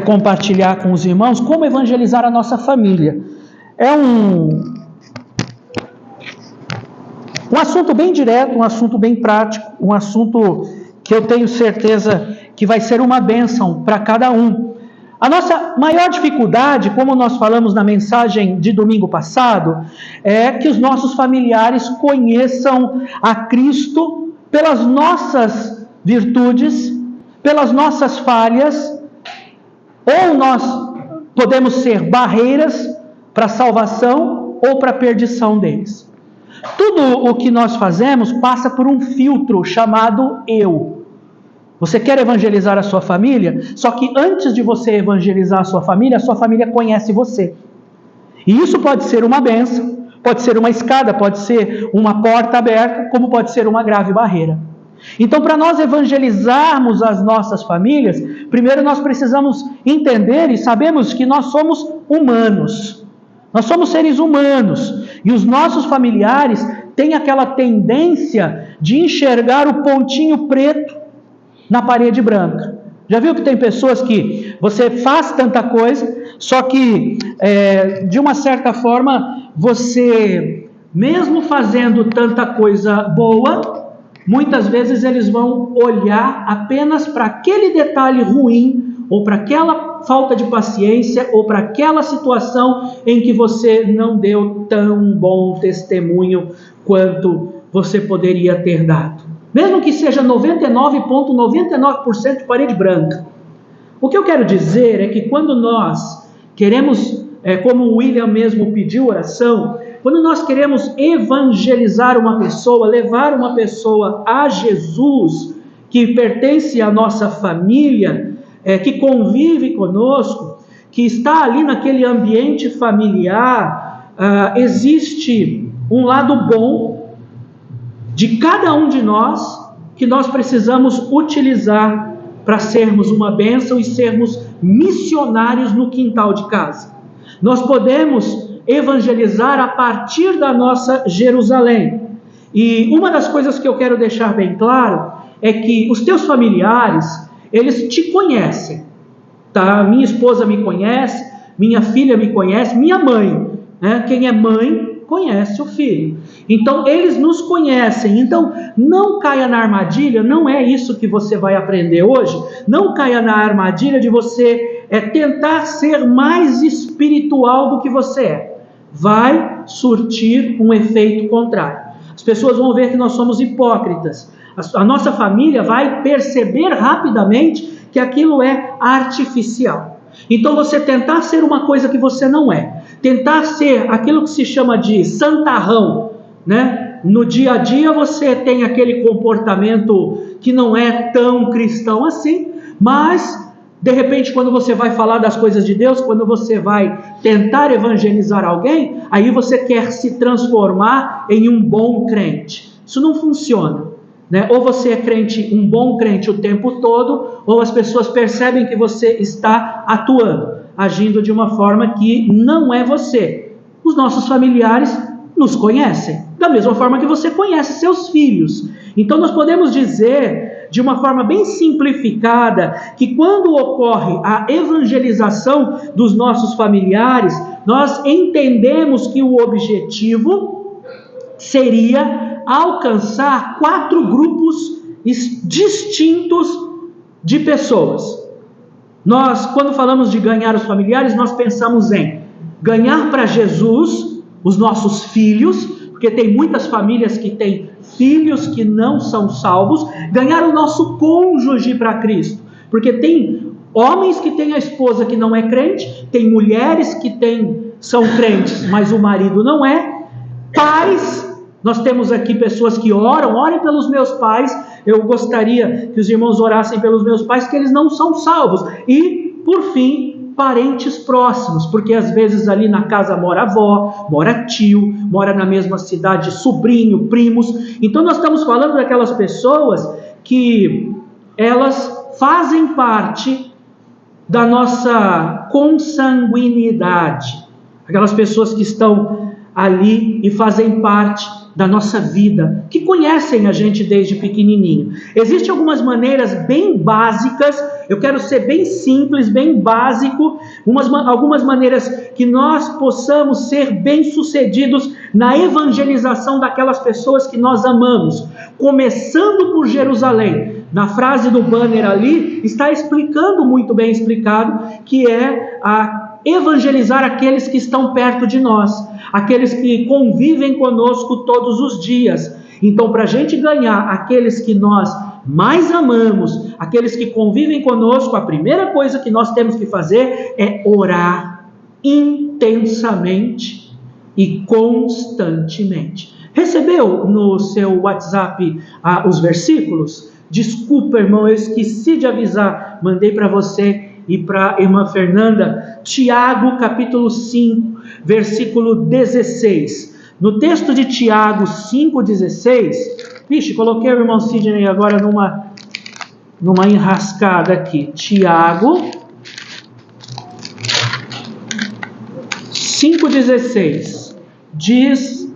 compartilhar com os irmãos como evangelizar a nossa família. É um assunto bem direto, um assunto bem prático, um assunto que eu tenho certeza que vai ser uma bênção para cada um. A nossa maior dificuldade, como nós falamos na mensagem de domingo passado, é que os nossos familiares conheçam a Cristo pelas nossas virtudes, pelas nossas falhas, ou nós podemos ser barreiras para a salvação ou para a perdição deles. Tudo o que nós fazemos passa por um filtro chamado eu. Você quer evangelizar a sua família? Só que antes de você evangelizar a sua família conhece você. E isso pode ser uma bênção, pode ser uma escada, pode ser uma porta aberta, como pode ser uma grave barreira. Então, para nós evangelizarmos as nossas famílias, primeiro nós precisamos entender e sabemos que nós somos humanos. Nós somos seres humanos. E os nossos familiares têm aquela tendência de enxergar o pontinho preto na parede branca. Já viu que tem pessoas que você faz tanta coisa, só que de uma certa forma você, mesmo fazendo tanta coisa boa, muitas vezes eles vão olhar apenas para aquele detalhe ruim, ou para aquela falta de paciência, ou para aquela situação em que você não deu tão bom testemunho quanto você poderia ter dado. Mesmo que seja 99,99% de parede branca. O que eu quero dizer é que quando nós queremos, como o William mesmo pediu oração, quando nós queremos evangelizar uma pessoa, levar uma pessoa a Jesus, que pertence à nossa família, que convive conosco, que está ali naquele ambiente familiar, existe um lado bom de cada um de nós, que nós precisamos utilizar para sermos uma bênção e sermos missionários no quintal de casa. Nós podemos evangelizar a partir da nossa Jerusalém. E uma das coisas que eu quero deixar bem claro é que os teus familiares, eles te conhecem, tá? Minha esposa me conhece, minha filha me conhece, minha mãe, né? Quem é mãe conhece o filho. Então eles nos conhecem. Então não caia na armadilha, não é isso que você vai aprender hoje. Não caia na armadilha de você tentar ser mais espiritual do que você é. Vai surtir um efeito contrário. As pessoas vão ver que nós somos hipócritas. A nossa família vai perceber rapidamente que aquilo é artificial. Então você tentar ser uma coisa que você não é, tentar ser aquilo que se chama de santarrão, né? No dia a dia você tem aquele comportamento que não é tão cristão assim, mas de repente, quando você vai falar das coisas de Deus, quando você vai tentar evangelizar alguém, aí você quer se transformar em um bom crente. Isso não funciona, né? Ou você é crente, um bom crente o tempo todo, ou as pessoas percebem que você está atuando, agindo de uma forma que não é você. Os nossos familiares nos conhecem, da mesma forma que você conhece seus filhos. Então nós podemos dizer, de uma forma bem simplificada, que quando ocorre a evangelização dos nossos familiares, nós entendemos que o objetivo seria alcançar 4 grupos distintos de pessoas. Nós, quando falamos de ganhar os familiares, nós pensamos em ganhar para Jesus os nossos filhos, porque tem muitas famílias que têm filhos que não são salvos, ganhar o nosso cônjuge para Cristo, porque tem homens que têm a esposa que não é crente, tem mulheres que são crentes, mas o marido não é, pais, nós temos aqui pessoas que orem pelos meus pais, eu gostaria que os irmãos orassem pelos meus pais, que eles não são salvos, e por fim, parentes próximos, porque às vezes ali na casa mora avó, mora tio, mora na mesma cidade sobrinho, primos. Então nós estamos falando daquelas pessoas que elas fazem parte da nossa consanguinidade, aquelas pessoas que estão ali e fazem parte da nossa vida, que conhecem a gente desde pequenininho. Existem algumas maneiras bem básicas, eu quero ser bem simples, bem básico, algumas maneiras que nós possamos ser bem-sucedidos na evangelização daquelas pessoas que nós amamos, começando por Jerusalém. Na frase do banner ali, está explicando, muito bem explicado, que é a evangelizar aqueles que estão perto de nós, aqueles que convivem conosco todos os dias. Então, para a gente ganhar aqueles que nós mais amamos, aqueles que convivem conosco, a primeira coisa que nós temos que fazer é orar intensamente e constantemente. Recebeu no seu WhatsApp os versículos? Desculpa, irmão, eu esqueci de avisar, mandei para você e para a irmã Fernanda, Tiago capítulo 5, versículo 16. No texto de Tiago 5,16, vixe, coloquei o irmão Sidney agora numa enrascada aqui. Tiago 5,16 diz,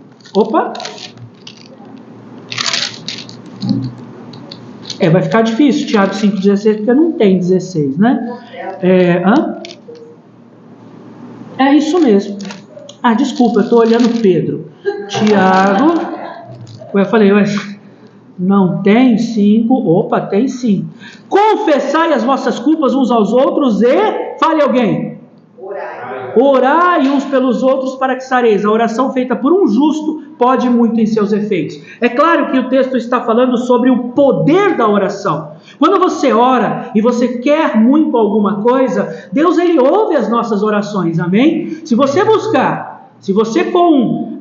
vai ficar difícil, Tiago 5,16, porque não tem 16, né? É isso mesmo. Desculpa, eu estou olhando Pedro. Tiago, eu falei, não tem 5, tem sim. Confessai as vossas culpas uns aos outros e, fale alguém, orai uns pelos outros para que sareis. A oração feita por um justo pode muito em seus efeitos. É claro que o texto está falando sobre o poder da oração. Quando você ora e você quer muito alguma coisa, Deus ele ouve as nossas orações, amém? Se você buscar, se você com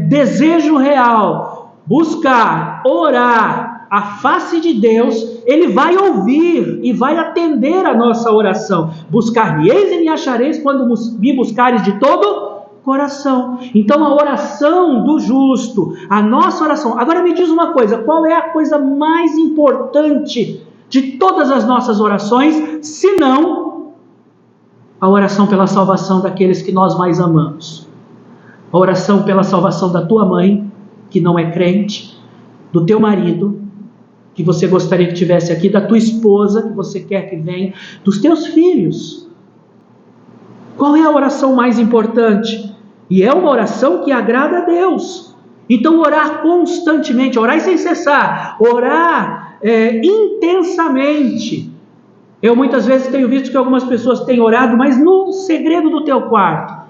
desejo real buscar, orar a face de Deus, ele vai ouvir e vai atender a nossa oração. Buscar-me-eis e me achareis quando me buscares de todo coração. Então a oração do justo, a nossa oração. Agora me diz uma coisa, qual é a coisa mais importante de todas as nossas orações, se não a oração pela salvação daqueles que nós mais amamos? A oração pela salvação da tua mãe, que não é crente, do teu marido, que você gostaria que tivesse aqui, da tua esposa, que você quer que venha, dos teus filhos. Qual é a oração mais importante? E é uma oração que agrada a Deus. Então orar constantemente, orar sem cessar, orar intensamente. Eu muitas vezes tenho visto que algumas pessoas têm orado, mas no segredo do teu quarto.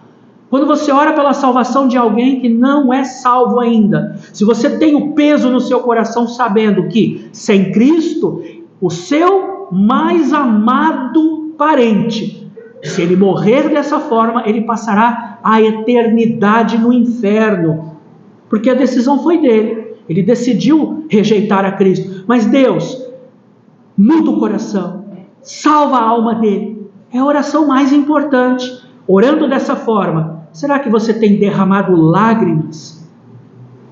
Quando você ora pela salvação de alguém que não é salvo ainda, se você tem o peso no seu coração sabendo que sem Cristo, o seu mais amado parente, se ele morrer dessa forma, ele passará a eternidade no inferno, porque a decisão foi dele, ele decidiu rejeitar a Cristo. Mas Deus muda o coração, salva a alma dele, é a oração mais importante. Orando dessa forma, será que você tem derramado lágrimas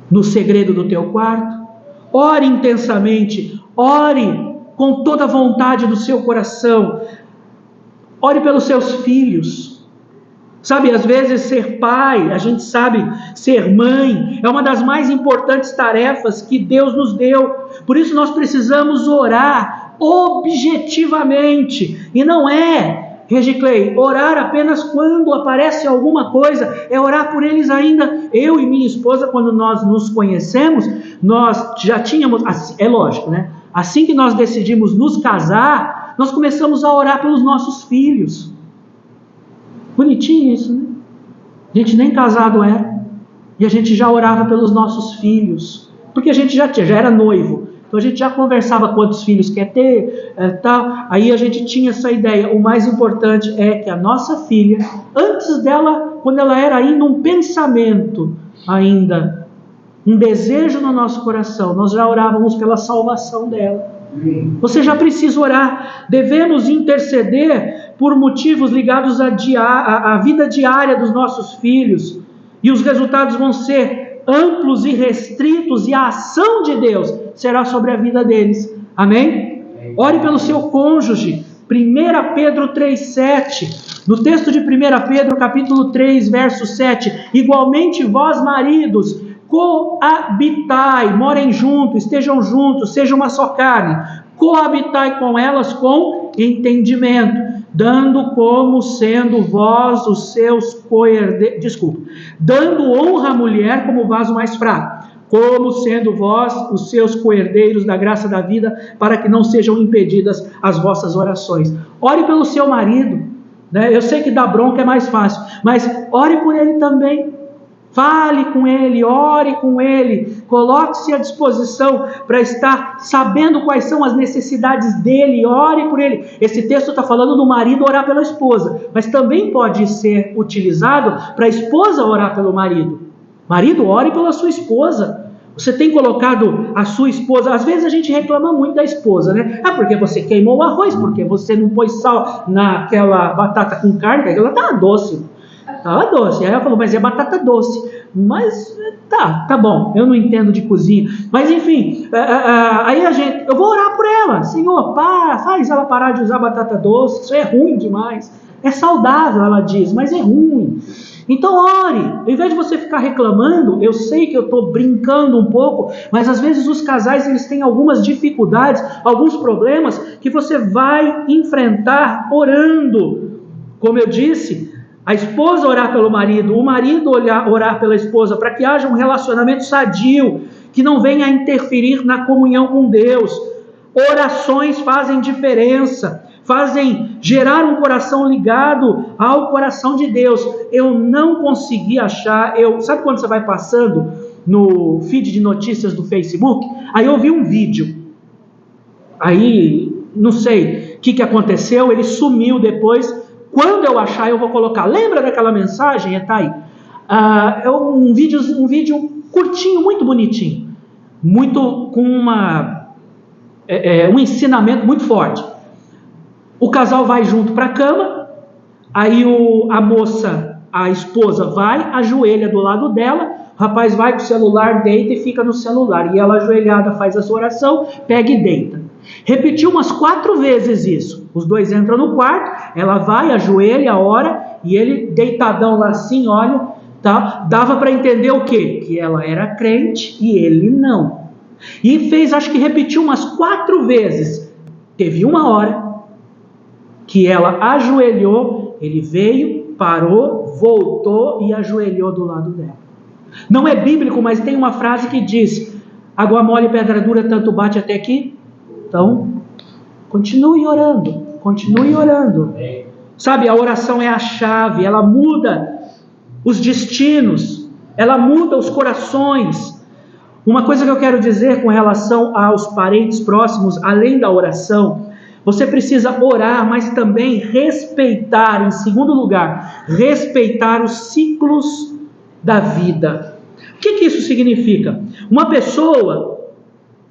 no segredo do teu quarto? Ore intensamente, ore com toda a vontade do seu coração, ore pelos seus filhos. Sabe, às vezes ser pai, a gente sabe, ser mãe, é uma das mais importantes tarefas que Deus nos deu. Por isso nós precisamos orar objetivamente, e não Regiclei, orar apenas quando aparece alguma coisa, é orar por eles ainda. Eu e minha esposa, quando nós nos conhecemos, nós já tínhamos, é lógico, né? Assim que nós decidimos nos casar, nós começamos a orar pelos nossos filhos. Bonitinho isso, né? A gente nem casado era, e a gente já orava pelos nossos filhos, porque a gente já era noivo. Então a gente já conversava quantos filhos quer ter, tal. Aí a gente tinha essa ideia. O mais importante é que a nossa filha, antes dela, quando ela era ainda um pensamento, ainda um desejo no nosso coração, nós já orávamos pela salvação dela. Você já precisa orar. Devemos interceder por motivos ligados à vida diária dos nossos filhos, e os resultados vão ser amplos e restritos, e a ação de Deus será sobre a vida deles. Amém? Ore pelo seu cônjuge. 1 Pedro 3,7. No texto de 1 Pedro capítulo 3, verso 7. Igualmente vós, maridos, coabitai, morem juntos, estejam juntos, sejam uma só carne, coabitai com elas com entendimento, dando como sendo vós os seus co-herdeiros, dando honra à mulher como vaso mais fraco, como sendo vós os seus co-herdeiros da graça da vida, para que não sejam impedidas as vossas orações. Ore pelo seu marido, né? Eu sei que dar bronca é mais fácil, mas ore por ele também. Fale com ele, ore com ele, coloque-se à disposição para estar sabendo quais são as necessidades dele, ore por ele. Esse texto está falando do marido orar pela esposa, mas também pode ser utilizado para a esposa orar pelo marido. Marido, ore pela sua esposa. Você tem colocado a sua esposa, às vezes a gente reclama muito da esposa, né? Ah, porque você queimou o arroz, porque você não pôs sal naquela batata com carne, ela estava doce. Estava doce. Aí ela falou, mas é batata doce. Mas tá bom, eu não entendo de cozinha. Mas enfim, aí eu vou orar por ela. Senhor, faz ela parar de usar batata doce, isso é ruim demais. É saudável, ela diz, mas é ruim. Então ore, ao invés de você ficar reclamando, eu sei que eu estou brincando um pouco, mas às vezes os casais eles têm algumas dificuldades, alguns problemas que você vai enfrentar orando. Como eu disse, a esposa orar pelo marido, o marido orar pela esposa, para que haja um relacionamento sadio, que não venha a interferir na comunhão com Deus. Orações fazem diferença, fazem gerar um coração ligado ao coração de Deus. Eu não consegui achar, sabe quando você vai passando no feed de notícias do Facebook? Aí eu vi um vídeo, aí não sei o que aconteceu, ele sumiu depois. Quando eu achar, eu vou colocar. Lembra daquela mensagem? Tá aí. É um vídeo curtinho, muito bonitinho. Muito com um ensinamento muito forte. O casal vai junto para a cama, aí a moça, a esposa vai, ajoelha do lado dela, o rapaz vai com o celular, deita e fica no celular. E ela ajoelhada faz a sua oração, pega e deita. Repetiu umas 4 vezes isso. Os dois entram no quarto, ela vai, ajoelha, ora, e ele deitadão lá assim, olha, tá? Dava para entender o quê? Que ela era crente e ele não. E acho que repetiu umas 4 vezes. Teve uma hora que ela ajoelhou, ele veio, parou, voltou e ajoelhou do lado dela. Não é bíblico, mas tem uma frase que diz: água mole e pedra dura tanto bate até aqui. Então, continue orando, continue orando. Sabe, a oração é a chave, ela muda os destinos, ela muda os corações. Uma coisa que eu quero dizer com relação aos parentes próximos, além da oração, você precisa orar, mas também respeitar, em segundo lugar, respeitar os ciclos da vida. O que isso significa? Uma pessoa,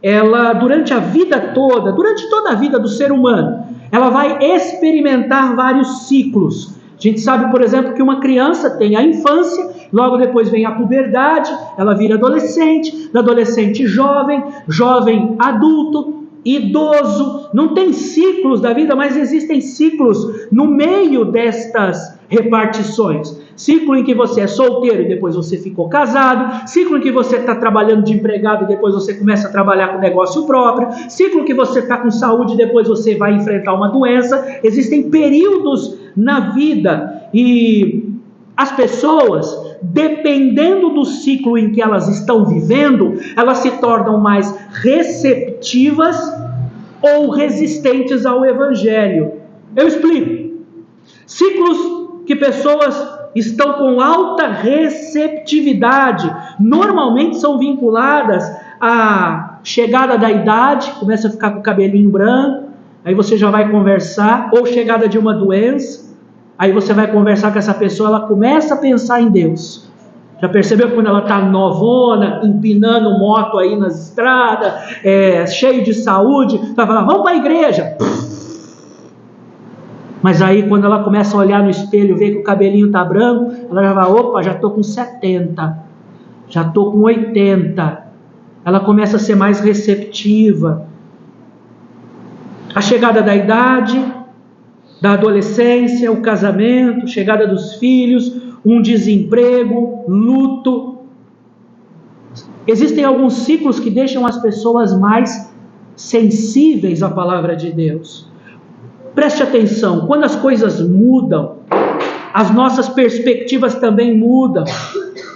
ela durante a vida toda, durante toda a vida do ser humano, ela vai experimentar vários ciclos. A gente sabe, por exemplo, que uma criança tem a infância, logo depois vem a puberdade, ela vira adolescente, da adolescente jovem, jovem adulto, idoso. Não tem ciclos da vida, mas existem ciclos no meio destas repartições. Ciclo em que você é solteiro e depois você ficou casado, ciclo em que você está trabalhando de empregado e depois você começa a trabalhar com negócio próprio, ciclo em que você está com saúde e depois você vai enfrentar uma doença. Existem períodos na vida e as pessoas, dependendo do ciclo em que elas estão vivendo, elas se tornam mais receptivas ou resistentes ao Evangelho. Eu explico. Ciclos que pessoas estão com alta receptividade, normalmente são vinculadas à chegada da idade, começa a ficar com o cabelinho branco, aí você já vai conversar, ou chegada de uma doença, aí você vai conversar com essa pessoa, ela começa a pensar em Deus. Já percebeu que quando ela está novona, empinando moto aí nas estradas, cheio de saúde, vai falar, vamos para a igreja. Mas aí quando ela começa a olhar no espelho, vê que o cabelinho está branco, ela já vai, opa, já estou com 70, já estou com 80. Ela começa a ser mais receptiva. A chegada da idade, da adolescência, o casamento, chegada dos filhos, um desemprego, luto. Existem alguns ciclos que deixam as pessoas mais sensíveis à palavra de Deus. Preste atenção, quando as coisas mudam, as nossas perspectivas também mudam.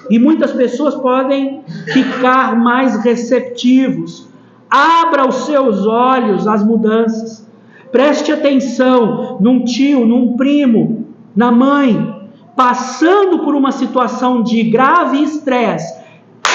E muitas pessoas podem ficar mais receptivos. Abra os seus olhos às mudanças. Preste atenção num tio, num primo, na mãe, passando por uma situação de grave estresse.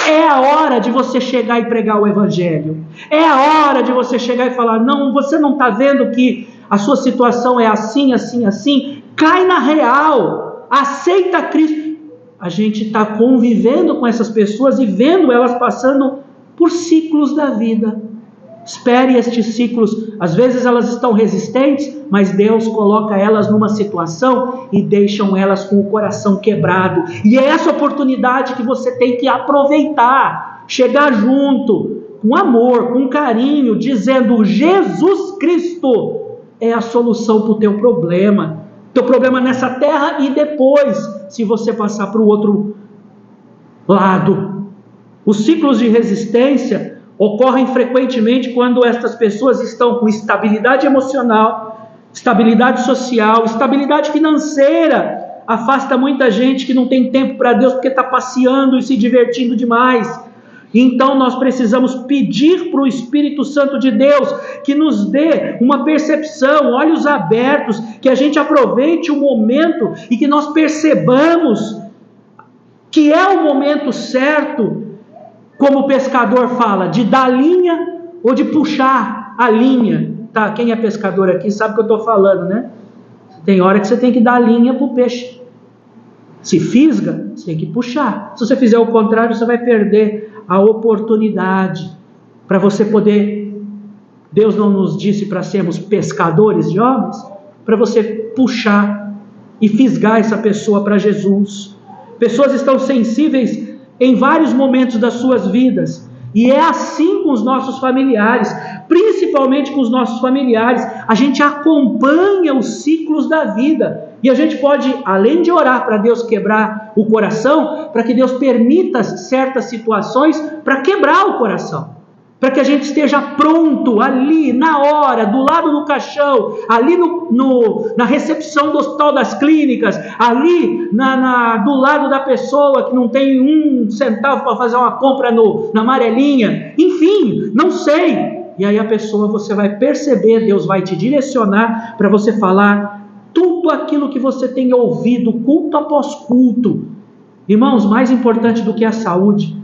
É a hora de você chegar e pregar o Evangelho. É a hora de você chegar e falar: não, você não está vendo que a sua situação é assim, assim, assim? Cai na real. Aceita Cristo. A gente está convivendo com essas pessoas e vendo elas passando por ciclos da vida. Espere estes ciclos. Às vezes elas estão resistentes, mas Deus coloca elas numa situação e deixam elas com o coração quebrado. E é essa oportunidade que você tem que aproveitar. Chegar junto, com amor, com carinho, dizendo: Jesus Cristo é a solução para o teu problema. Teu problema nessa terra e depois, se você passar para o outro lado. Os ciclos de resistência ocorrem frequentemente quando estas pessoas estão com estabilidade emocional, estabilidade social, estabilidade financeira. Afasta muita gente que não tem tempo para Deus porque está passeando e se divertindo demais. Então nós precisamos pedir para o Espírito Santo de Deus que nos dê uma percepção, olhos abertos, que a gente aproveite o momento e que nós percebamos que é o momento certo, como o pescador fala, de dar linha ou de puxar a linha. Tá, quem é pescador aqui sabe o que eu estou falando, né? Tem hora que você tem que dar linha para o peixe. Se fisga, você tem que puxar. Se você fizer o contrário, você vai perder a oportunidade para você poder. Deus não nos disse para sermos pescadores de homens, para você puxar e fisgar essa pessoa para Jesus. Pessoas estão sensíveis em vários momentos das suas vidas, e é assim com os nossos familiares, principalmente com os nossos familiares. A gente acompanha os ciclos da vida, e a gente pode, além de orar para Deus quebrar o coração, para que Deus permita certas situações para quebrar o coração, para que a gente esteja pronto ali, na hora, do lado do caixão, ali na recepção do Hospital das Clínicas, ali do lado da pessoa que não tem um centavo para fazer uma compra na amarelinha, enfim, não sei. E aí a pessoa, você vai perceber, Deus vai te direcionar para você falar tudo aquilo que você tem ouvido, culto após culto. Irmãos, mais importante do que a saúde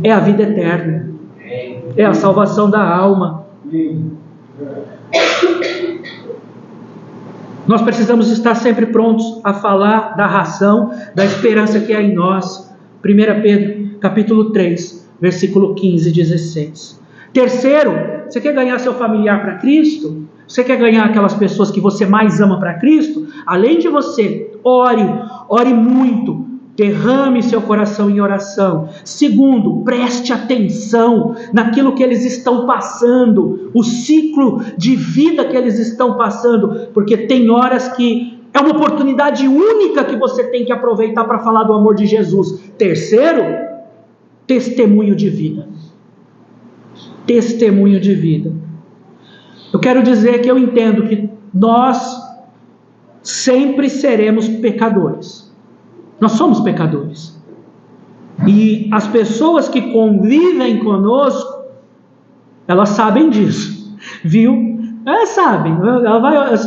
é a vida eterna. É a salvação da alma. Nós precisamos estar sempre prontos a falar da razão, da esperança que há em nós. 1 Pedro, capítulo 3, versículo 15 e 16. Terceiro, você quer ganhar seu familiar para Cristo? Você quer ganhar aquelas pessoas que você mais ama para Cristo? Além de você, ore muito. Derrame seu coração em oração. Segundo, preste atenção naquilo que eles estão passando, o ciclo de vida que eles estão passando, porque tem horas que é uma oportunidade única que você tem que aproveitar para falar do amor de Jesus. Terceiro, testemunho de vida. Testemunho de vida. Eu quero dizer que eu entendo que nós sempre seremos pecadores. Nós somos pecadores. E as pessoas que convivem conosco, elas sabem disso, viu? Elas sabem.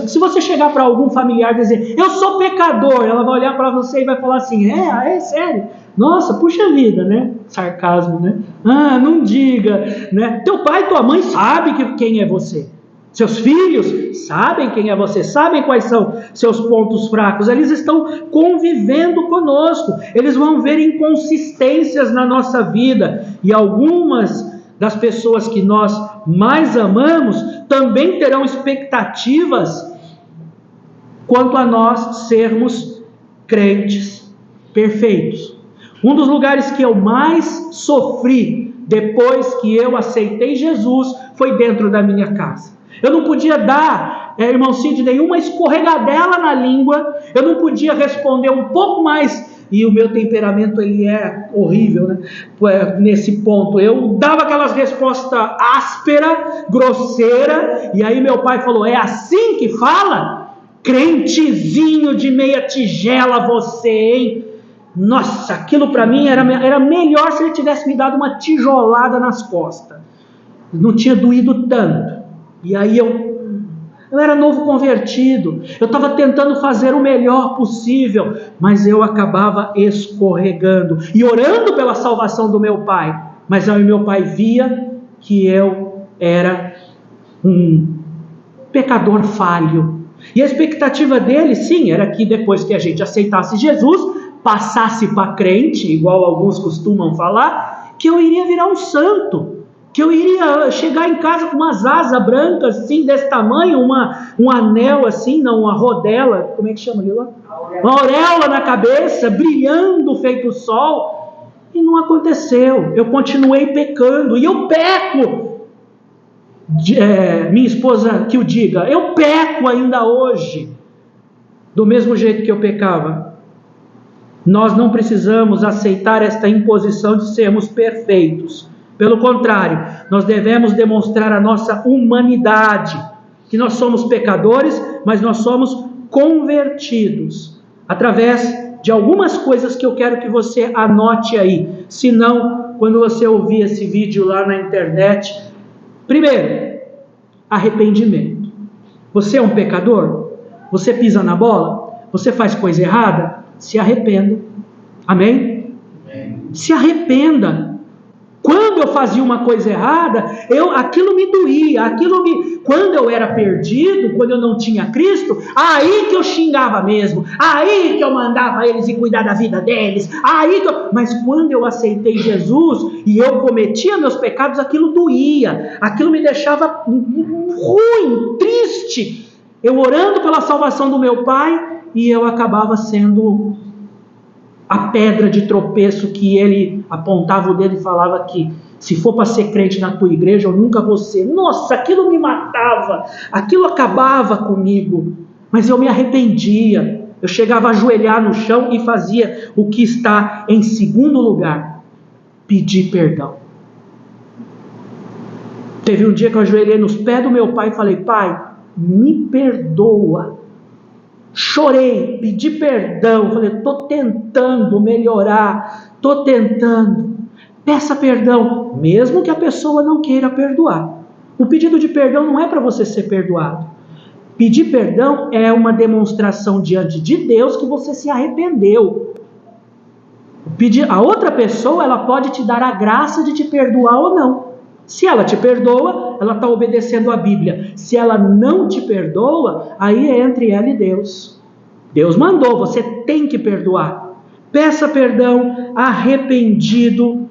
Se você chegar para algum familiar e dizer: eu sou pecador, ela vai olhar para você e vai falar assim: é sério? Nossa, puxa vida, né? Sarcasmo, né? Não diga, né? Teu pai e tua mãe sabem quem é você. Seus filhos sabem quem é você, sabem quais são seus pontos fracos. Eles estão convivendo conosco. Eles vão ver inconsistências na nossa vida. E algumas das pessoas que nós mais amamos também terão expectativas quanto a nós sermos crentes perfeitos. Um dos lugares que eu mais sofri depois que eu aceitei Jesus foi dentro da minha casa. Eu não podia dar, irmão Cid, nenhuma escorregadela na língua. Eu não podia responder um pouco mais e o meu temperamento ele é horrível, né? Nesse ponto, eu dava aquelas respostas áspera, grosseira, e aí meu pai falou: é assim que fala? Crentezinho de meia tigela você, hein? Nossa, aquilo para mim era melhor se ele tivesse me dado uma tijolada nas costas, não tinha doído tanto. E aí eu era novo convertido, eu estava tentando fazer o melhor possível, mas eu acabava escorregando e orando pela salvação do meu pai. Mas aí meu pai via que eu era um pecador falho, e a expectativa dele, sim, era que depois que a gente aceitasse Jesus, passasse para crente, igual alguns costumam falar, que eu iria virar um santo, que eu iria chegar em casa com umas asas brancas assim, desse tamanho, um anel assim, não, uma rodela, como é que chama aquilo lá? Uma auréola na cabeça, brilhando feito o sol. E não aconteceu, eu continuei pecando, e eu peco, minha esposa que o diga, eu peco ainda hoje, do mesmo jeito que eu pecava. Nós não precisamos aceitar esta imposição de sermos perfeitos. Pelo contrário, nós devemos demonstrar a nossa humanidade, que nós somos pecadores, mas nós somos convertidos, através de algumas coisas que eu quero que você anote aí. Se não, quando você ouvir esse vídeo lá na internet, primeiro, arrependimento. Você é um pecador? Você pisa na bola? Você faz coisa errada? Se arrependa. Amém? Se arrependa. Quando eu fazia uma coisa errada, aquilo me doía, quando eu era perdido, quando eu não tinha Cristo, aí que eu xingava mesmo, aí que eu mandava eles ir cuidar da vida deles, mas quando eu aceitei Jesus e eu cometia meus pecados, aquilo doía, aquilo me deixava ruim, triste, eu orando pela salvação do meu pai, e eu acabava sendo a pedra de tropeço que ele apontava o dedo e falava que se for para ser crente na tua igreja, eu nunca vou ser. Nossa, aquilo me matava, aquilo acabava comigo, mas eu me arrependia, eu chegava a ajoelhar no chão e fazia o que está em segundo lugar: pedir perdão. Teve um dia que eu ajoelhei nos pés do meu pai e falei: pai, me perdoa. Chorei, pedi perdão, falei: estou tentando melhorar, estou tentando. Peça perdão, mesmo que a pessoa não queira perdoar. O pedido de perdão não é para você ser perdoado. Pedir perdão é uma demonstração diante de Deus que você se arrependeu. A outra pessoa, ela pode te dar a graça de te perdoar ou não. Se ela te perdoa, ela está obedecendo a Bíblia. Se ela não te perdoa, aí é entre ela e Deus. Deus mandou, você tem que perdoar. Peça perdão, arrependido,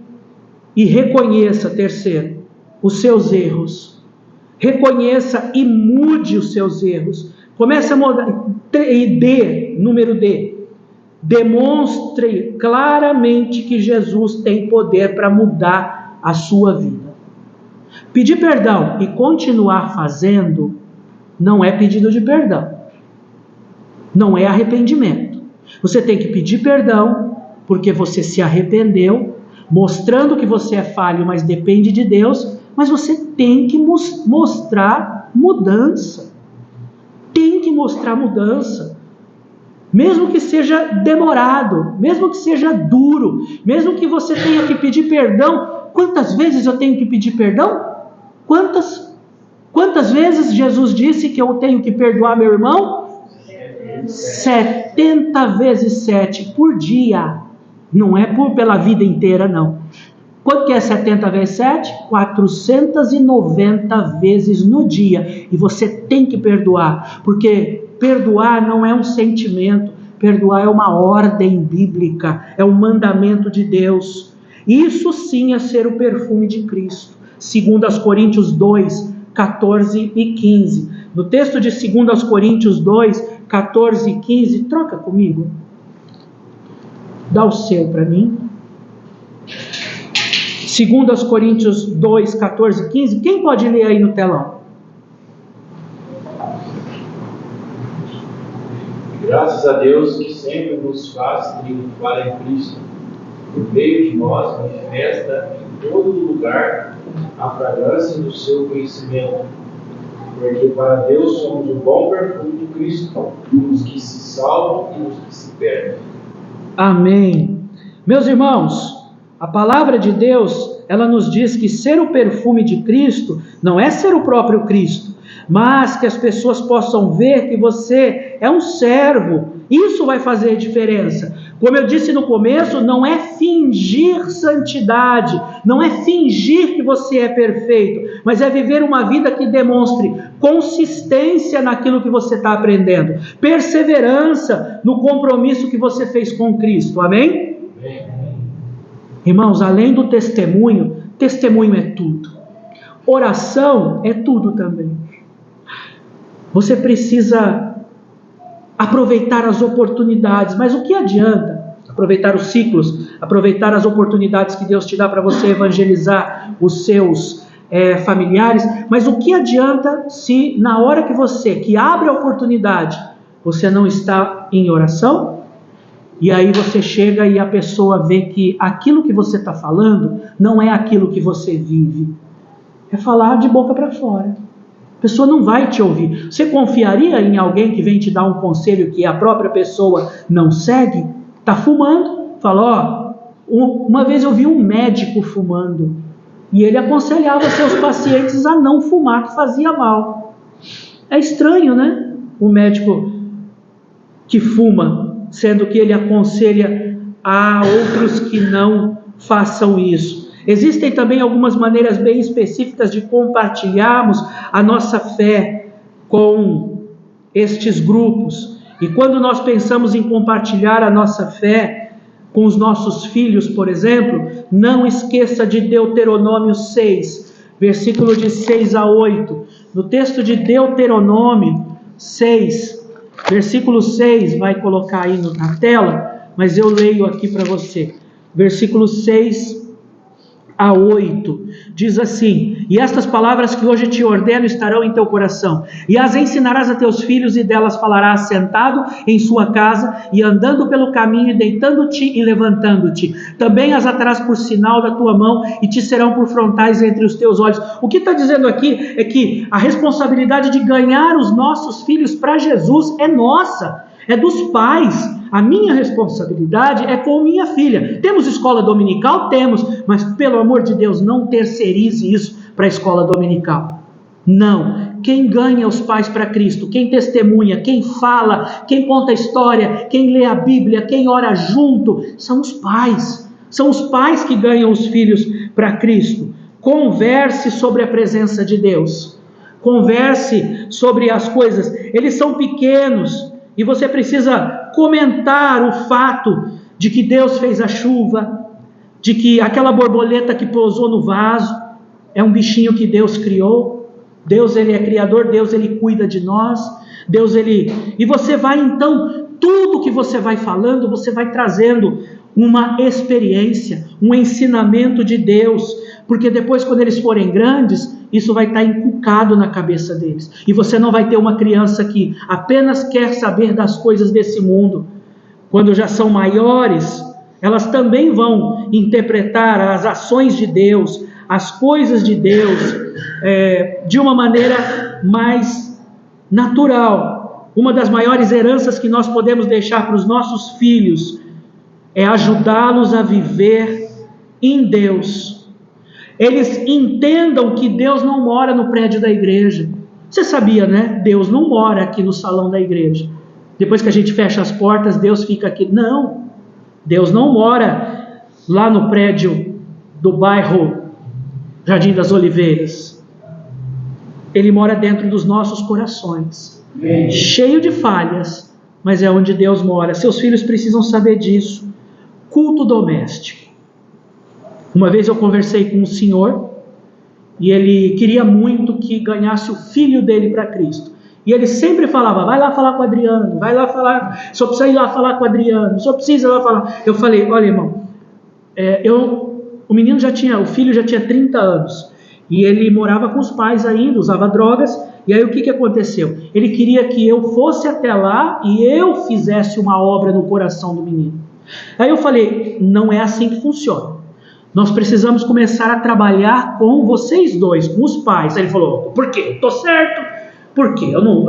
e reconheça, terceiro, os seus erros. Reconheça e mude os seus erros. Comece a mudar. Número D. Demonstre claramente que Jesus tem poder para mudar a sua vida. Pedir perdão e continuar fazendo não é pedido de perdão, não é arrependimento. Você tem que pedir perdão porque você se arrependeu, mostrando que você é falho, mas depende de Deus, mas você tem que mostrar mudança. Tem que mostrar mudança. Mesmo que seja demorado, mesmo que seja duro, mesmo que você tenha que pedir perdão. Quantas vezes eu tenho que pedir perdão? Quantas vezes Jesus disse que eu tenho que perdoar meu irmão? 70 vezes 7 por dia. Não é pela vida inteira, não. Quanto que é 70 vezes 7? 490 vezes no dia. E você tem que perdoar, porque perdoar não é um sentimento, perdoar é uma ordem bíblica, é um mandamento de Deus. Isso sim é ser o perfume de Cristo. 2 Coríntios 2, 14 e 15. No texto de 2 Coríntios 2, 14 e 15, troca comigo. Dá o seu para mim. 2 Coríntios 2, 14 e 15. Quem pode ler aí no telão? Graças a Deus que sempre nos faz triunfar em Cristo. Por meio de nós, manifesta em todo lugar a fragrância do seu conhecimento. Porque para Deus somos o bom perfume de Cristo, nos que se salvam e nos que se perdem. Amém. Meus irmãos, a palavra de Deus, ela nos diz que ser o perfume de Cristo não é ser o próprio Cristo, mas que as pessoas possam ver que você é um servo. Isso vai fazer diferença. Como eu disse no começo, não é fingir santidade, não é fingir que você é perfeito, mas é viver uma vida que demonstre consistência naquilo que você está aprendendo, perseverança no compromisso que você fez com Cristo. Amém? Amém. Irmãos, além do testemunho, testemunho é tudo. Oração é tudo também. Você precisa aproveitar as oportunidades, mas o que adianta aproveitar os ciclos, aproveitar as oportunidades que Deus te dá para você evangelizar os seus familiares, mas o que adianta se na hora que abre a oportunidade, você não está em oração? E aí você chega e a pessoa vê que aquilo que você está falando não é aquilo que você vive. É falar de boca para fora. A pessoa não vai te ouvir. Você confiaria em alguém que vem te dar um conselho que a própria pessoa não segue? Está fumando? Fala, uma vez eu vi um médico fumando e ele aconselhava seus pacientes a não fumar, que fazia mal. É estranho, né? O médico que fuma, sendo que ele aconselha a outros que não façam isso. Existem também algumas maneiras bem específicas de compartilharmos a nossa fé com estes grupos. E quando nós pensamos em compartilhar a nossa fé com os nossos filhos, por exemplo, não esqueça de Deuteronômio 6, versículo de 6 a 8. No texto de Deuteronômio 6, versículo 6, vai colocar aí na tela, mas eu leio aqui para você. Versículo 6 a 8, diz assim: e estas palavras que hoje te ordeno estarão em teu coração, e as ensinarás a teus filhos, e delas falarás sentado em sua casa, e andando pelo caminho, e deitando-te e levantando-te. Também as atarás por sinal da tua mão, e te serão por frontais entre os teus olhos. O que está dizendo aqui é que a responsabilidade de ganhar os nossos filhos para Jesus é nossa, é dos pais. A minha responsabilidade é com minha filha. Temos escola dominical? Temos, mas pelo amor de Deus, não terceirize isso para a escola dominical. Não. Quem ganha os pais para Cristo, quem testemunha, quem fala, quem conta a história, quem lê a Bíblia, quem ora junto, são os pais. São os pais que ganham os filhos para Cristo. Converse sobre a presença de Deus. Converse sobre as coisas. Eles são pequenos. E você precisa comentar o fato de que Deus fez a chuva, de que aquela borboleta que pousou no vaso é um bichinho que Deus criou. Deus, Ele é criador, Deus, Ele cuida de nós. Deus, Ele... E você vai então, tudo que você vai falando, você vai trazendo uma experiência, um ensinamento de Deus, porque depois quando eles forem grandes, isso vai estar inculcado na cabeça deles. E você não vai ter uma criança que apenas quer saber das coisas desse mundo. Quando já são maiores, elas também vão interpretar as ações de Deus, as coisas de Deus, de uma maneira mais natural. Uma das maiores heranças que nós podemos deixar para os nossos filhos é ajudá-los a viver em Deus. Eles entendam que Deus não mora no prédio da igreja. Você sabia, né? Deus não mora aqui no salão da igreja. Depois que a gente fecha as portas, Deus fica aqui. Não. Deus não mora lá no prédio do bairro Jardim das Oliveiras. Ele mora dentro dos nossos corações. Cheio de falhas, mas é onde Deus mora. Seus filhos precisam saber disso. Culto doméstico. Uma vez eu conversei com um senhor e ele queria muito que ganhasse o filho dele para Cristo. E ele sempre falava, vai lá falar com o Adriano, vai lá falar, só precisa ir lá falar com o Adriano, só precisa ir lá falar. Eu falei, olha irmão, o filho já tinha 30 anos e ele morava com os pais ainda, usava drogas E aí o que aconteceu? Ele queria que eu fosse até lá e eu fizesse uma obra no coração do menino. Aí eu falei, não é assim que funciona. Nós precisamos começar a trabalhar com vocês dois, com os pais. Aí ele falou, por quê? Estou certo. Por quê? Eu não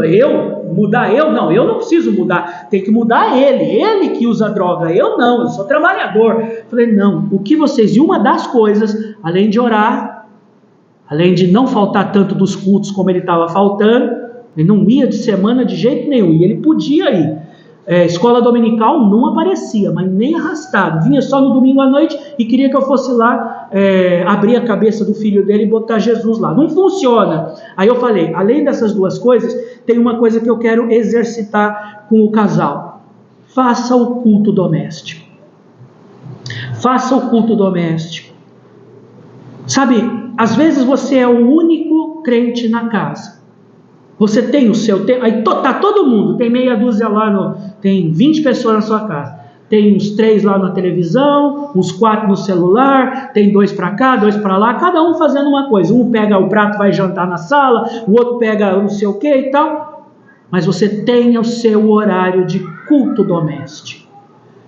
preciso mudar. Tem que mudar ele que usa droga. Eu sou trabalhador. Eu falei, não, o que vocês... E uma das coisas, além de orar, além de não faltar tanto dos cultos como ele estava faltando, ele não ia de semana de jeito nenhum, e ele podia ir. Escola dominical não aparecia, mas nem arrastado, vinha só no domingo à noite e queria que eu fosse lá abrir a cabeça do filho dele e botar Jesus lá. Não funciona. Aí eu falei, além dessas duas coisas, tem uma coisa que eu quero exercitar com o casal. Faça o culto doméstico. Faça o culto doméstico. Sabe, às vezes você é o único crente na casa. Você tem o seu tempo, aí tá todo mundo, tem meia dúzia lá, tem 20 pessoas na sua casa. Tem uns 3 lá na televisão, uns 4 no celular, tem 2 para cá, 2 para lá, cada um fazendo uma coisa. Um pega o prato, vai jantar na sala, o outro pega não sei o que e tal. Mas você tem o seu horário de culto doméstico.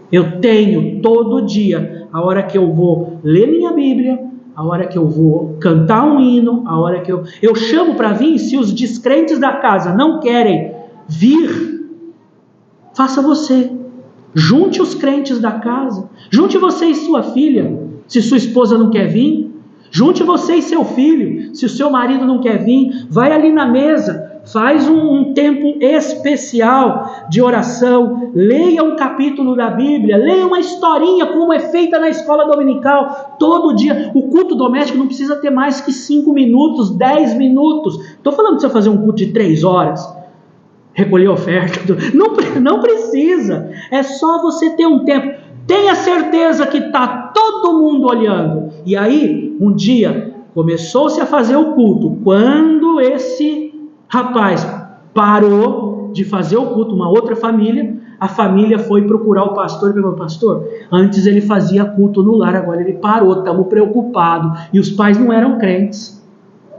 Eu tenho todo dia, a hora que eu vou ler minha Bíblia, a hora que eu vou cantar um hino, a hora que eu chamo para vir. Se os descrentes da casa não querem vir, faça você. Junte os crentes da casa. Junte você e sua filha, se sua esposa não quer vir. Junte você e seu filho, se o seu marido não quer vir. Vai ali na mesa, faz um tempo especial de oração, leia um capítulo da Bíblia, leia uma historinha como é feita na escola dominical, todo dia. O culto doméstico não precisa ter mais que 5 minutos, 10 minutos. Estou falando de você fazer um culto de 3 horas, recolher oferta, não precisa, é só você ter um tempo. Tenha certeza que está todo mundo olhando. E aí, um dia, começou-se a fazer o culto, quando esse rapaz parou de fazer o culto, uma outra família, a família foi procurar o pastor e perguntou, pastor, antes ele fazia culto no lar, agora ele parou, estamos preocupados. E os pais não eram crentes,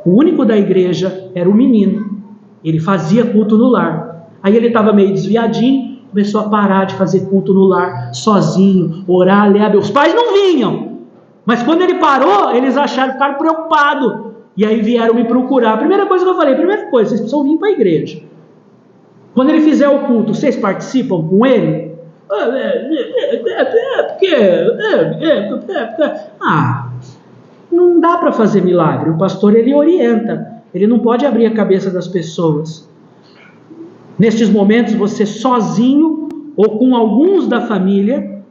o único da igreja era o menino, ele fazia culto no lar. Aí ele estava meio desviadinho, começou a parar de fazer culto no lar, sozinho, orar, ler a Bíblia. Os pais não vinham, mas quando ele parou, eles ficaram preocupados. E aí vieram me procurar. A primeira coisa que eu falei, vocês precisam vir para a igreja. Quando ele fizer o culto, vocês participam com ele? Não dá para fazer milagre. O pastor, ele orienta. Ele não pode abrir a cabeça das pessoas. Nestes momentos, você sozinho ou com alguns da família,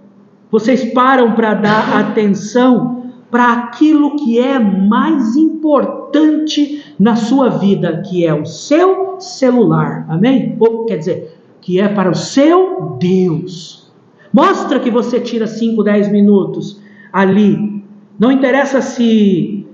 vocês param para dar atenção para aquilo que é mais importante na sua vida, que é o seu celular, amém? Ou quer dizer, que é para o seu Deus. Mostra que você tira 5, 10 minutos ali. Não interessa se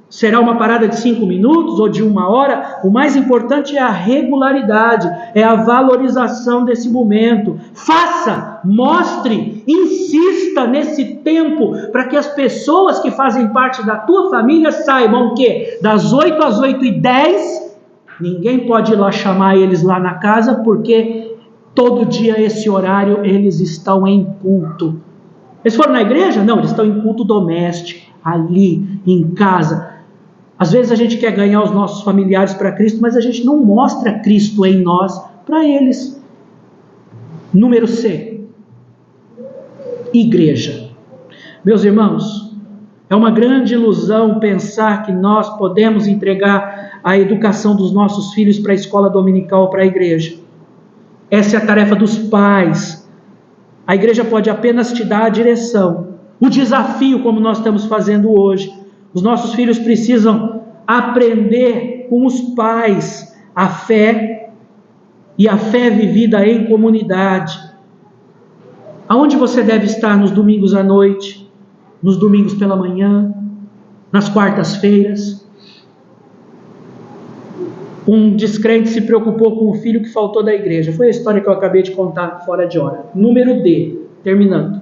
será uma parada de 5 minutos ou de 1 hora, o mais importante é a regularidade, é a valorização desse momento. Faça, mostre, insista nesse tempo, para que as pessoas que fazem parte da tua família saibam que das 8 às 8h10, ninguém pode ir lá chamar eles lá na casa, porque todo dia esse horário eles estão em culto. Eles foram na igreja? Não, eles estão em culto doméstico, ali, em casa. Às vezes a gente quer ganhar os nossos familiares para Cristo, mas a gente não mostra Cristo em nós para eles. Número C. Igreja. Meus irmãos, é uma grande ilusão pensar que nós podemos entregar a educação dos nossos filhos para a escola dominical ou para a igreja. Essa é a tarefa dos pais. A igreja pode apenas te dar a direção, o desafio, como nós estamos fazendo hoje. Os nossos filhos precisam aprender com os pais a fé, e a fé vivida em comunidade. Aonde você deve estar nos domingos à noite, nos domingos pela manhã, nas quartas-feiras? Um descrente se preocupou com o filho que faltou da igreja. Foi a história que eu acabei de contar fora de hora. Número D, terminando.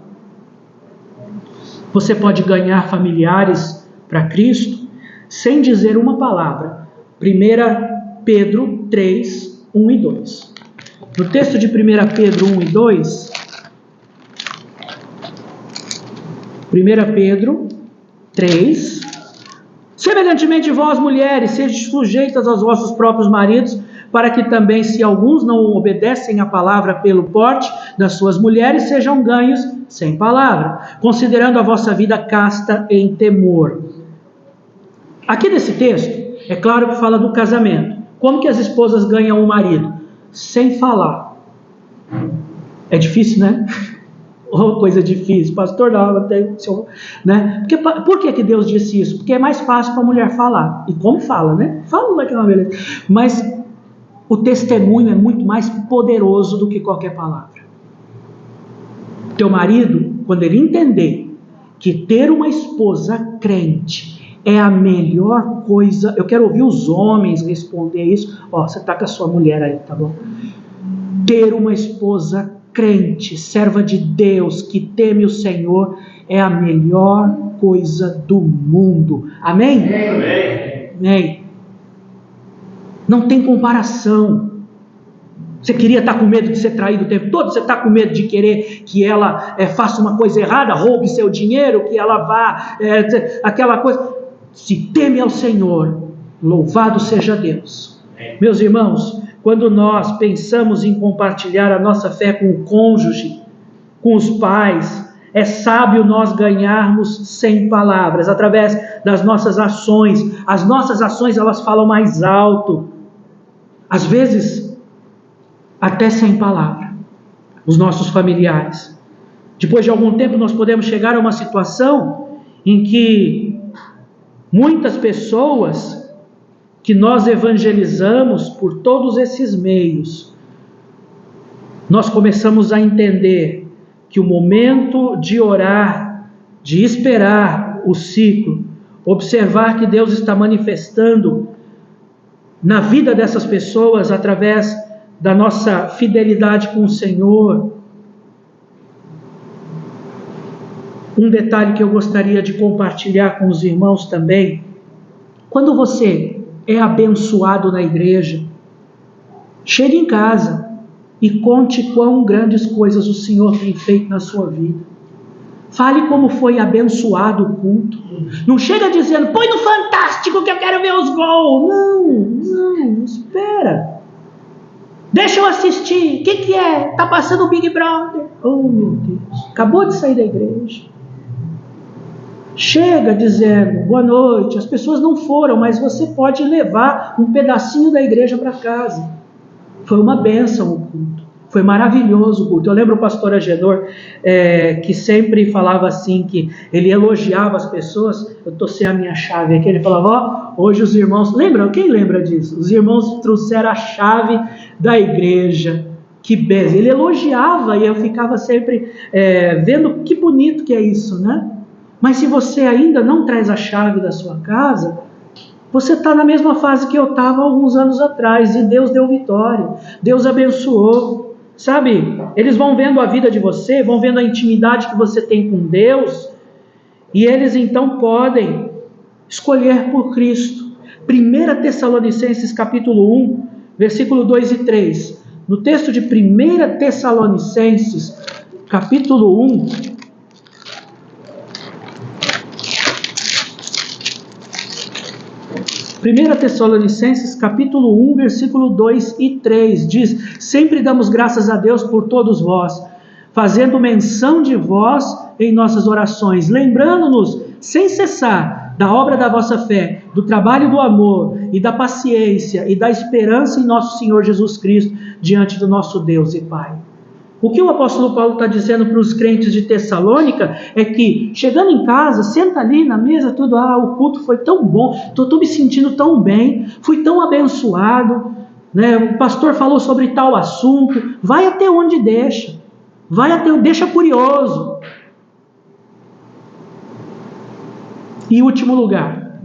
Você pode ganhar familiares para Cristo sem dizer uma palavra. 1 Pedro 3, 1 e 2. No texto de 1 Pedro 1 e 2, 1 Pedro 3, semelhantemente vós, mulheres, sejam sujeitas aos vossos próprios maridos, para que também, se alguns não obedecem à palavra pelo porte das suas mulheres, sejam ganhos sem palavra, considerando a vossa vida casta em temor. Aqui nesse texto, é claro que fala do casamento. Como que as esposas ganham o marido? Sem falar. É difícil, né? Oh, coisa difícil. Pastor, não, né? Por que Deus disse isso? Porque é mais fácil para a mulher falar. E como fala, né? Fala daquela beleza. Mas o testemunho é muito mais poderoso do que qualquer palavra. Teu marido, quando ele entender que ter uma esposa crente é a melhor coisa, eu quero ouvir os homens responder isso. Ó, você está com a sua mulher aí, tá bom? Ter uma esposa crente, serva de Deus, que teme o Senhor, é a melhor coisa do mundo. Amém? Amém. Amém. Não tem comparação. Você queria estar com medo de ser traído o tempo todo? Você está com medo de querer que ela faça uma coisa errada, roube seu dinheiro, que ela vá, aquela coisa. Se teme ao Senhor, louvado seja Deus. Meus irmãos, quando nós pensamos em compartilhar a nossa fé com o cônjuge, com os pais, é sábio nós ganharmos sem palavras, através das nossas ações. As nossas ações, elas falam mais alto, às vezes até sem palavra, os nossos familiares. Depois de algum tempo nós podemos chegar a uma situação em que muitas pessoas que nós evangelizamos por todos esses meios, nós começamos a entender que o momento de orar, de esperar o ciclo, observar que Deus está manifestando na vida dessas pessoas através da nossa fidelidade com o Senhor. Um detalhe que eu gostaria de compartilhar com os irmãos também: quando você é abençoado na igreja, chegue em casa e conte quão grandes coisas o Senhor tem feito na sua vida. Fale como foi abençoado o culto. Não chega dizendo, põe no Fantástico que eu quero ver os gols. Não, espera. Deixa eu assistir. O que é? Está passando o Big Brother. Oh, meu Deus. Acabou de sair da igreja. Chega dizendo, boa noite. As pessoas não foram, mas você pode levar um pedacinho da igreja para casa. Foi uma bênção o culto. Foi maravilhoso o culto. Eu lembro o pastor Agenor, que sempre falava assim, que ele elogiava as pessoas. Eu estou sem a minha chave aqui. Ele falava, hoje os irmãos... Quem lembra disso? Os irmãos trouxeram a chave da igreja. Que beleza. Ele elogiava e eu ficava sempre vendo que bonito que é isso, né? Mas se você ainda não traz a chave da sua casa, você está na mesma fase que eu estava alguns anos atrás, e Deus deu vitória, Deus abençoou, sabe? Eles vão vendo a vida de você, vão vendo a intimidade que você tem com Deus, e eles então podem escolher por Cristo. 1 Tessalonicenses capítulo 1, versículo 2 e 3. No texto de 1 Tessalonicenses capítulo 1, Tessalonicenses capítulo 1, versículo 2 e 3, diz: sempre damos graças a Deus por todos vós, fazendo menção de vós em nossas orações, lembrando-nos sem cessar da obra da vossa fé, do trabalho do amor e da paciência e da esperança em nosso Senhor Jesus Cristo, diante do nosso Deus e Pai. O que o apóstolo Paulo está dizendo para os crentes de Tessalônica é que, chegando em casa, senta ali na mesa, tudo, o culto foi tão bom, estou me sentindo tão bem, fui tão abençoado, né? O pastor falou sobre tal assunto, vai até onde deixa, deixa curioso. E em último lugar,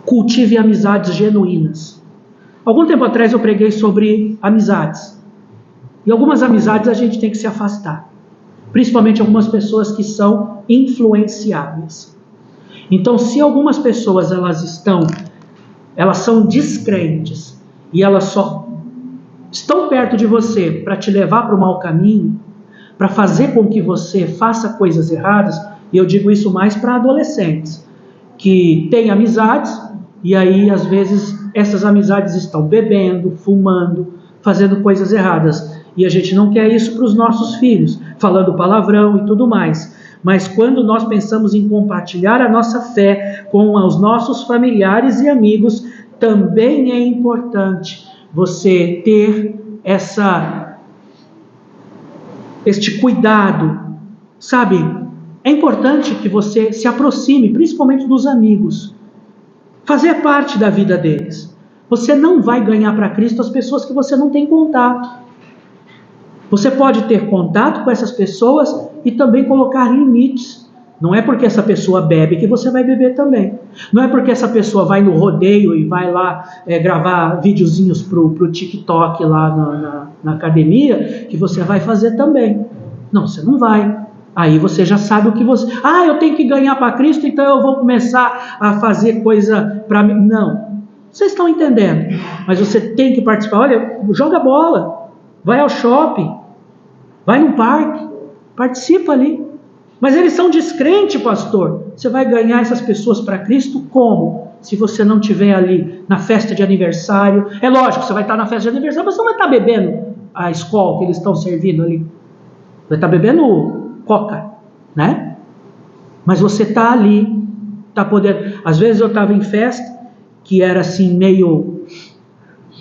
cultive amizades genuínas. Algum tempo atrás eu preguei sobre amizades. E algumas amizades a gente tem que se afastar. Principalmente algumas pessoas que são influenciáveis. Então, se algumas pessoas elas estão elas são descrentes e elas só estão perto de você para te levar para o mau caminho, para fazer com que você faça coisas erradas, e eu digo isso mais para adolescentes, que têm amizades, e aí às vezes essas amizades estão bebendo, fumando, fazendo coisas erradas, e a gente não quer isso para os nossos filhos, falando palavrão e tudo mais. Mas quando nós pensamos em compartilhar a nossa fé com os nossos familiares e amigos, também é importante você ter este cuidado, sabe? É importante que você se aproxime, principalmente dos amigos, fazer parte da vida deles. Você não vai ganhar para Cristo as pessoas que você não tem contato. Você pode ter contato com essas pessoas e também colocar limites. Não é porque essa pessoa bebe que você vai beber também. Não é porque essa pessoa vai no rodeio e vai lá gravar videozinhos pro TikTok lá na academia que você vai fazer também. Não, você não vai. Aí você já sabe o que você... eu tenho que ganhar para Cristo, então eu vou começar a fazer coisa para mim. Não. Vocês estão entendendo. Mas você tem que participar. Olha, joga bola. Vai ao shopping. Vai no parque. Participa ali. Mas eles são descrentes, pastor. Você vai ganhar essas pessoas para Cristo como? Se você não estiver ali na festa de aniversário. É lógico, você vai estar na festa de aniversário, mas você não vai estar bebendo a Skol que eles estão servindo ali. Vai estar bebendo Coca, né? Mas você está ali, está podendo... Às vezes eu estava em festa, que era assim meio...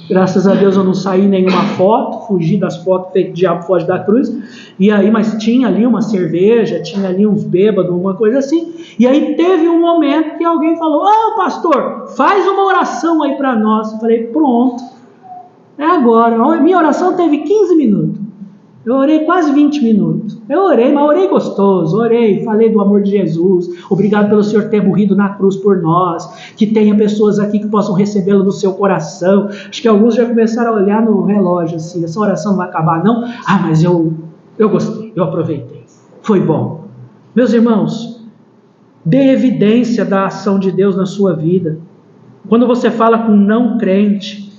Graças a Deus eu não saí nenhuma foto, fugi das fotos feito diabo foge da cruz, e aí, mas tinha ali uma cerveja, tinha ali uns bêbados, uma coisa assim, e aí teve um momento que alguém falou, pastor, faz uma oração aí para nós. Eu falei, pronto, é agora. Minha oração teve 15 minutos, eu orei quase 20 minutos, eu orei, mas orei gostoso, orei, falei do amor de Jesus, obrigado pelo Senhor ter morrido na cruz por nós, que tenha pessoas aqui que possam recebê-lo no seu coração. Acho que alguns já começaram a olhar no relógio assim, essa oração não vai acabar não? Mas eu gostei, eu aproveitei, foi bom. Meus irmãos, dê evidência da ação de Deus na sua vida. Quando você fala com um não crente,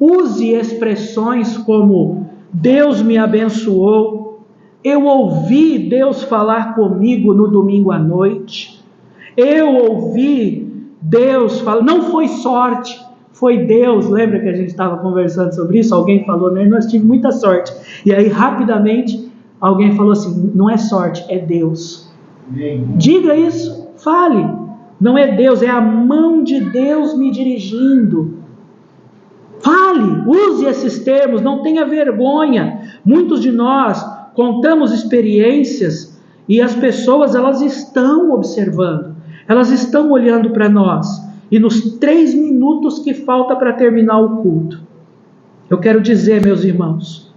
use expressões como Deus me abençoou, eu ouvi Deus falar comigo no domingo à noite, eu ouvi Deus falar, não foi sorte, foi Deus. Lembra que a gente estava conversando sobre isso? Alguém falou, né? Nós tivemos muita sorte, e aí rapidamente alguém falou assim, não é sorte, é Deus. Diga isso, fale, não é Deus, é a mão de Deus me dirigindo. Fale, use esses termos, não tenha vergonha. Muitos de nós contamos experiências e as pessoas, elas estão observando, elas estão olhando para nós. E nos 3 minutos que falta para terminar o culto, eu quero dizer, meus irmãos,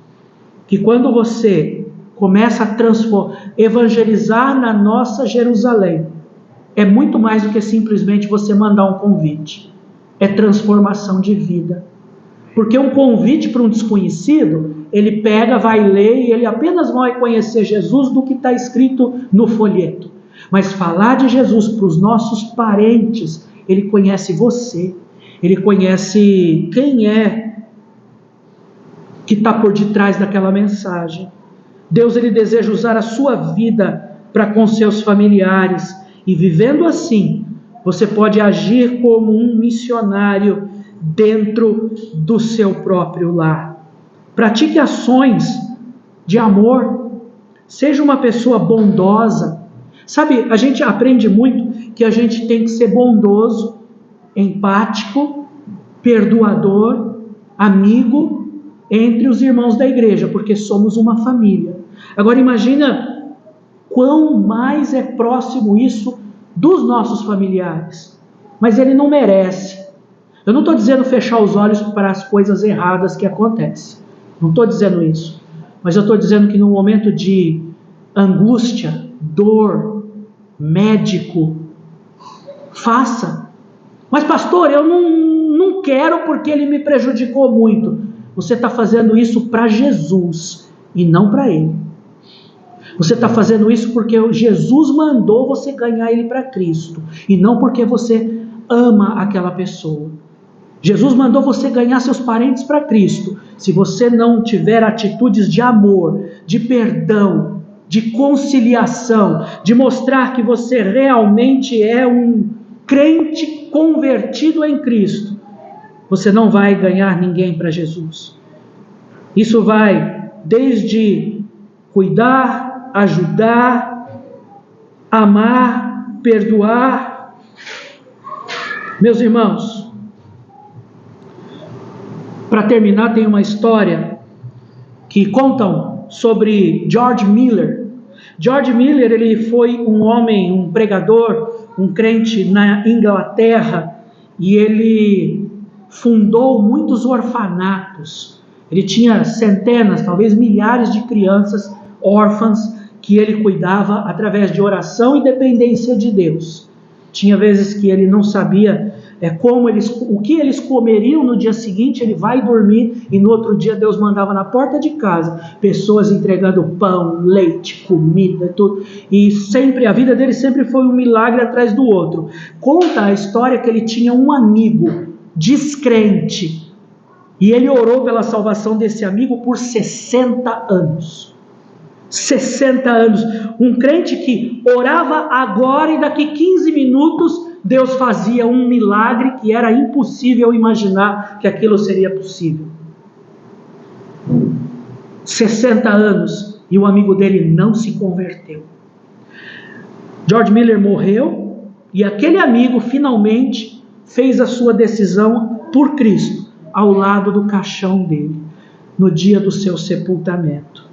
que quando você começa a evangelizar na nossa Jerusalém, é muito mais do que simplesmente você mandar um convite, é transformação de vida. Porque um convite para um desconhecido, ele pega, vai ler e ele apenas vai conhecer Jesus do que está escrito no folheto. Mas falar de Jesus para os nossos parentes, ele conhece você, ele conhece quem é que está por detrás daquela mensagem. Deus, ele deseja usar a sua vida para com seus familiares, e vivendo assim, você pode agir como um missionário dentro do seu próprio lar. Pratique ações de amor, seja uma pessoa bondosa. Sabe, a gente aprende muito que a gente tem que ser bondoso, empático, perdoador, amigo entre os irmãos da igreja, porque somos uma família. Agora imagina quão mais é próximo isso dos nossos familiares. Mas ele não merece. Eu não estou dizendo fechar os olhos para as coisas erradas que acontecem. Não estou dizendo isso. Mas eu estou dizendo que no momento de angústia, dor, médico, faça. Mas pastor, eu não quero porque ele me prejudicou muito. Você está fazendo isso para Jesus e não para ele. Você está fazendo isso porque Jesus mandou você ganhar ele para Cristo e não porque você ama aquela pessoa. Jesus mandou você ganhar seus parentes para Cristo. Se você não tiver atitudes de amor, de perdão, de conciliação, de mostrar que você realmente é um crente convertido em Cristo, você não vai ganhar ninguém para Jesus. Isso vai desde cuidar, ajudar, amar, perdoar. Meus irmãos, para terminar, tem uma história que contam sobre George Miller. George Miller, ele foi um homem, um pregador, um crente na Inglaterra, e ele fundou muitos orfanatos. Ele tinha centenas, talvez milhares de crianças órfãs que ele cuidava através de oração e dependência de Deus. Tinha vezes que ele não sabia o que eles comeriam no dia seguinte. Ele vai dormir e no outro dia Deus mandava na porta de casa pessoas entregando pão, leite, comida, tudo. E sempre, a vida dele sempre foi um milagre atrás do outro. Conta a história que ele tinha um amigo descrente e ele orou pela salvação desse amigo por 60 anos. 60 anos. Um crente que orava agora e daqui 15 minutos Deus fazia um milagre que era impossível imaginar que aquilo seria possível. 60 anos e o amigo dele não se converteu. George Miller morreu e aquele amigo finalmente fez a sua decisão por Cristo ao lado do caixão dele, no dia do seu sepultamento.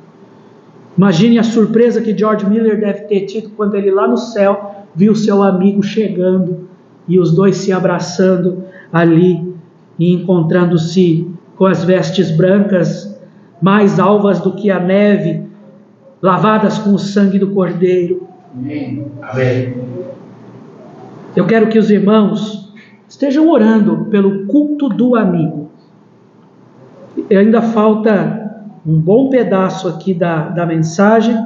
Imagine a surpresa que George Miller deve ter tido quando ele lá no céu viu seu amigo chegando e os dois se abraçando ali e encontrando-se com as vestes brancas, mais alvas do que a neve, lavadas com o sangue do Cordeiro. Amém. Eu quero que os irmãos estejam orando pelo culto do amigo. Ainda falta um bom pedaço aqui da mensagem,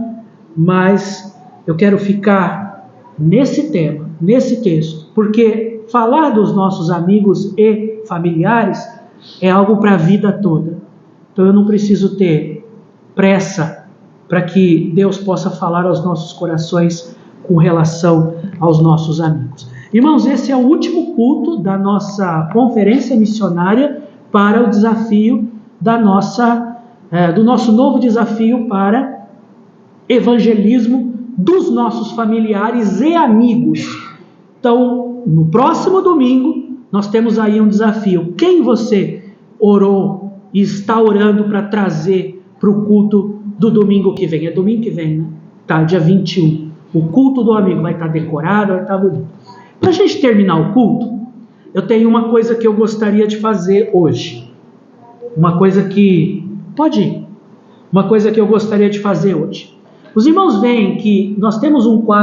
mas eu quero ficar nesse tema, nesse texto, porque falar dos nossos amigos e familiares é algo para a vida toda. Então eu não preciso ter pressa para que Deus possa falar aos nossos corações com relação aos nossos amigos. Irmãos, esse é o último culto da nossa conferência missionária para o desafio do nosso novo desafio para evangelismo dos nossos familiares e amigos. Então, no próximo domingo, nós temos aí um desafio. Quem você orou e está orando para trazer para o culto do domingo que vem? É domingo que vem, né? Tá, dia 21. O culto do amigo vai estar decorado, vai estar bonito. Para a gente terminar o culto, eu tenho uma coisa que eu gostaria de fazer hoje. Uma coisa que... Pode ir. Uma coisa que eu gostaria de fazer hoje. Os irmãos veem que nós temos um quadro